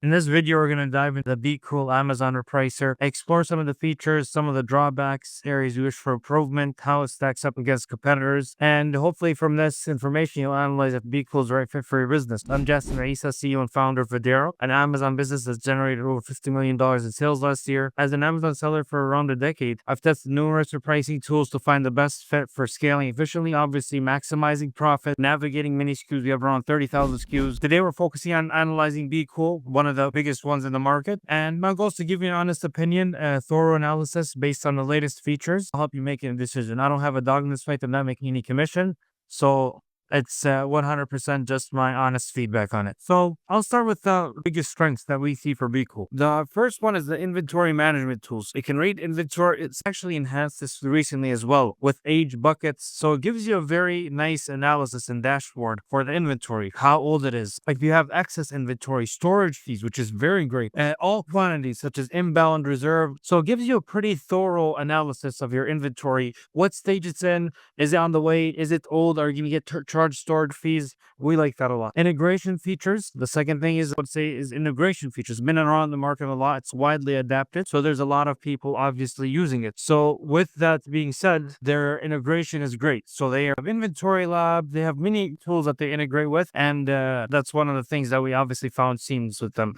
In this video, we're going to dive into the BQool Amazon Repricer, explore some of the features, some of the drawbacks, areas you wish for improvement, how it stacks up against competitors, and hopefully from this information, you'll analyze if BQool is the right fit for your business. I'm Justin Raisa, CEO and founder of Videro, an Amazon business that's generated over $50 million in sales last year. As an Amazon seller for around a decade, I've tested numerous repricing tools to find the best fit for scaling efficiently, obviously maximizing profit, navigating many SKUs. We have around 30,000 SKUs. Today, we're focusing on analyzing BQool, one of the biggest ones in the market. And my goal is to give you an honest opinion, a thorough analysis based on the latest features. I'll help you make a decision. I don't have a dog in this fight. I'm not making any commission. So it's 100% just my honest feedback on it. So I'll start with the biggest strengths that we see for BQool. The first one is the inventory management tools. It can rate inventory. It's actually enhanced this recently as well with age buckets. So it gives you a very nice analysis and dashboard for the inventory, how old it is. Like if you have excess inventory, storage fees, which is very great, all quantities such as inbound, reserve. So it gives you a pretty thorough analysis of your inventory, what stage it's in, is it on the way, is it old, are you going to get charge storage fees. We like that a lot. Integration features. The second thing is, I would say, is integration features. Been around the market a lot. It's widely adapted. So there's a lot of people obviously using it. So with that being said, their integration is great. So they have Inventory Lab. They have many tools that they integrate with. And that's one of the things that we obviously found seamless with them.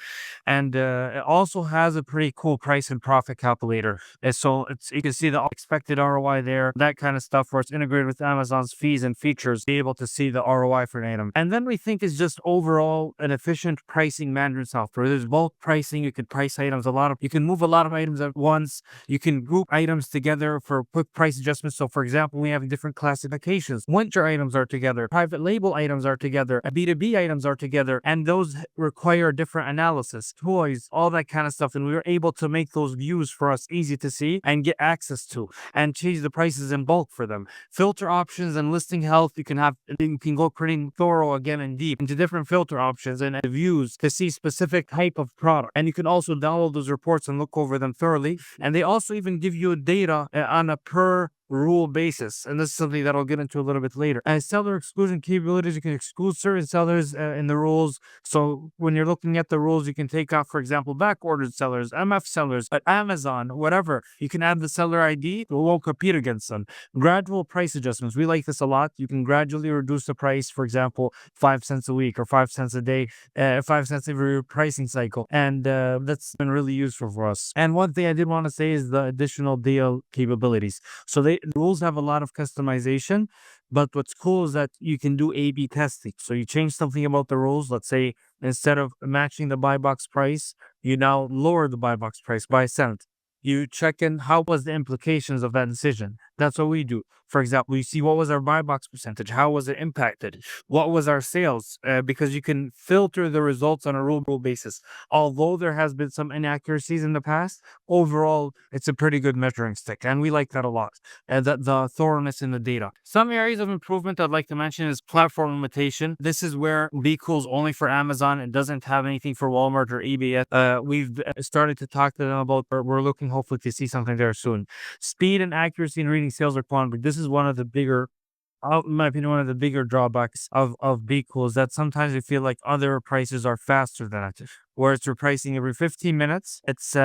And it also has a pretty cool price and profit calculator. And so you can see the expected ROI there, that kind of stuff where it's integrated with Amazon's fees and features, be able to see the ROI for an item. And then we think is just overall an efficient pricing management software. There's bulk pricing. You can price items you can move a lot of items at once. You can group items together for quick price adjustments. So for example, we have different classifications. Winter items are together. Private label items are together. B2B items are together. And those require different analysis, toys, all that kind of stuff. And we were able to make those views for us easy to see and get access to and change the prices in bulk for them. Filter options and listing health. You can go pretty thorough again and deep into different filter options and views to see specific type of product. And you can also download those reports and look over them thoroughly. And they also even give you data on a per rule basis, and this is something that I'll get into a little bit later. As seller exclusion capabilities, you can exclude certain sellers in the rules. So when you're looking at the rules, you can take off, for example, back ordered sellers, MF sellers, at Amazon, whatever. You can add the seller ID, it won't compete against them. Gradual price adjustments, we like this a lot. You can gradually reduce the price, for example, 5 cents a week or 5 cents a day, 5 cents every pricing cycle, and that's been really useful for us. And one thing I did want to say is the additional deal capabilities. So the rules have a lot of customization, but what's cool is that you can do A/B testing. So you change something about the rules. Let's say instead of matching the buy box price, you now lower the buy box price by a cent. You check in how was the implications of that decision. That's what we do. For example, you see what was our buy box percentage, how was it impacted, what was our sales, because you can filter the results on a rule basis. Although there has been some inaccuracies in the past, overall it's a pretty good measuring stick, and we like that a lot. And the thoroughness in the data. Some areas of improvement I'd like to mention is platform limitation. This is where BQool is only for Amazon. It doesn't have anything for Walmart or eBay yet. We've started to talk to them about. We're looking hopefully to see something there soon. Speed and accuracy in reading sales or quantity. This is one of the bigger, in my opinion, one of the bigger drawbacks of BQool is that sometimes we feel like other prices are faster than it, where it's repricing every 15 minutes. It's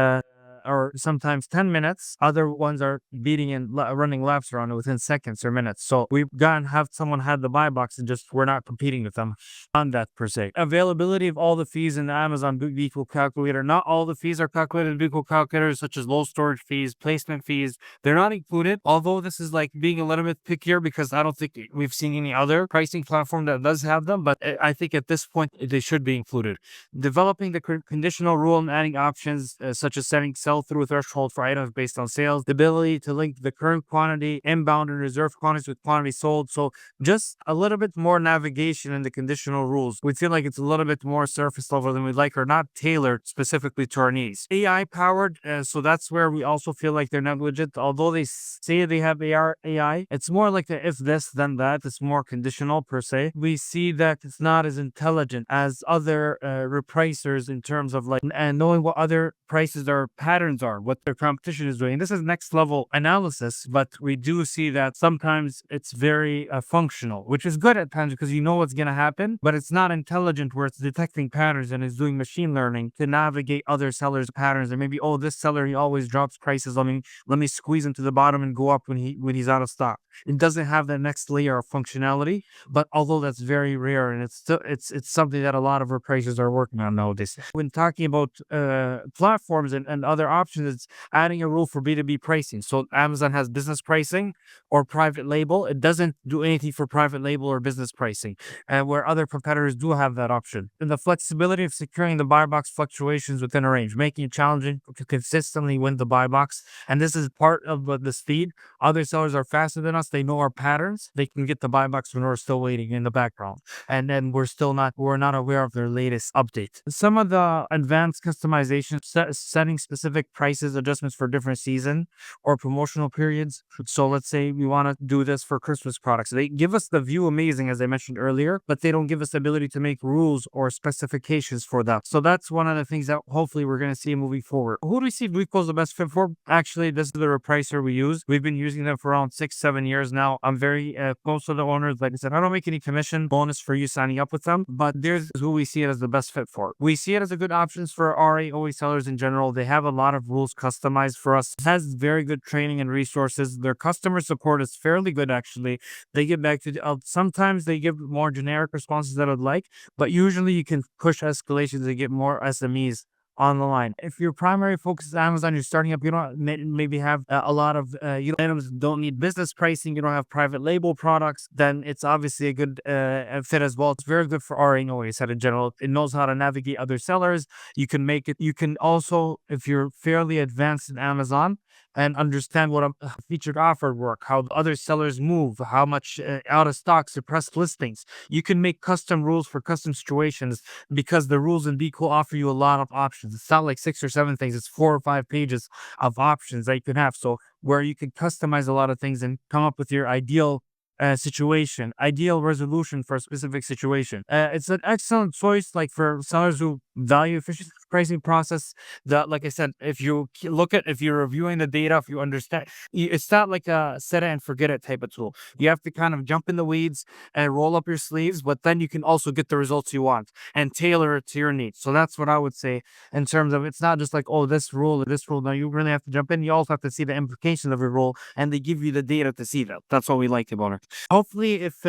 or sometimes 10 minutes. Other ones are beating and running laps around it within seconds or minutes. So we've have someone had the buy box and just we're not competing with them on that per se. Availability of all the fees in the Amazon BQool calculator. Not all the fees are calculated in BQool calculators, such as low storage fees, placement fees. They're not included. Although this is like being a little bit pickier because I don't think we've seen any other pricing platform that does have them. But I think at this point they should be included. Developing the conditional rule and adding options such as setting sell-through threshold for items based on sales, the ability to link the current quantity, inbound and reserve quantities with quantity sold. So just a little bit more navigation in the conditional rules. We feel like it's a little bit more surface level than we'd like, or not tailored specifically to our needs. AI powered, so that's where we also feel like they're negligent. Although they say they have AI, it's more like the if this then that. It's more conditional per se. We see that it's not as intelligent as other repricers in terms of like and knowing what other prices are pattern patterns are, what their competition is doing. This is next level analysis, but we do see that sometimes it's very functional, which is good at times because you know what's going to happen, but it's not intelligent where it's detecting patterns and is doing machine learning to navigate other sellers' patterns. And maybe, oh, this seller, he always drops prices. Let me squeeze him to the bottom and go up when he's out of stock. It doesn't have that next layer of functionality, but although that's very rare, and it's something that a lot of repricers are working on nowadays. When talking about platforms and other options, it's adding a rule for B2B pricing. So Amazon has business pricing or private label. It doesn't do anything for private label or business pricing, and where other competitors do have that option. And the flexibility of securing the buy box fluctuations within a range, making it challenging to consistently win the buy box. And this is part of the speed. Other sellers are faster than us. They know our patterns. They can get the buy box when we're still waiting in the background. And then we're not aware of their latest update. Some of the advanced customization, setting specific prices, adjustments for different season or promotional periods. So let's say we want to do this for Christmas products. They give us the view amazing, as I mentioned earlier, but they don't give us the ability to make rules or specifications for that. So that's one of the things that hopefully we're going to see moving forward. Who do we see BQool is the best fit for? Actually, this is the Repricer we use. We've been using them for around 6-7 years now. I'm very close to the owners. Like I said, I don't make any commission bonus for you signing up with them, but there's who we see it as the best fit for. We see it as a good options for RA OE sellers in general. They have a lot of rules customized for us. It has very good training and resources. Their customer support is fairly good, actually. They get back to sometimes they give more generic responses that I'd like, but usually you can push escalations and get more SMEs on the line. If your primary focus is Amazon, you're starting up, you don't maybe have a lot of items don't need business pricing, you don't have private label products, then it's obviously a good fit as well. It's very good for RA and OA set in general. It knows how to navigate other sellers. You can make it. You can also, if you're fairly advanced in Amazon and understand what a featured offer work, how other sellers move, how much out of stock, suppressed listings, you can make custom rules for custom situations because the rules in BQool offer you a lot of options. It's not like 6 or 7 things. It's 4 or 5 pages of options that you can have. So where you can customize a lot of things and come up with your ideal situation, ideal resolution for a specific situation. It's an excellent choice, like for sellers who value efficient pricing process. That, like I said, if you're reviewing the data, if you understand, it's not like a set it and forget it type of tool. You have to kind of jump in the weeds and roll up your sleeves, but then you can also get the results you want and tailor it to your needs. So that's what I would say in terms of, it's not just like, oh, this rule or this rule. No, you really have to jump in. You also have to see the implications of your rule, and they give you the data to see that. That's what we like about it. Hopefully, if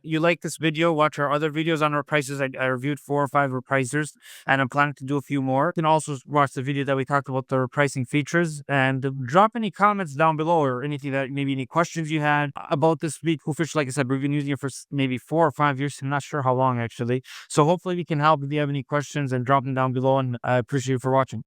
you like this video, watch our other videos on reprices. I reviewed 4 or 5 repricers, and I'm planning to do a few more. You can also watch the video that we talked about the repricing features, and drop any comments down below or anything that maybe any questions you had about this BQool fish. Like I said, we've been using it for maybe 4 or 5 years. I'm not sure how long actually. So hopefully we can help if you have any questions, and drop them down below, and I appreciate you for watching.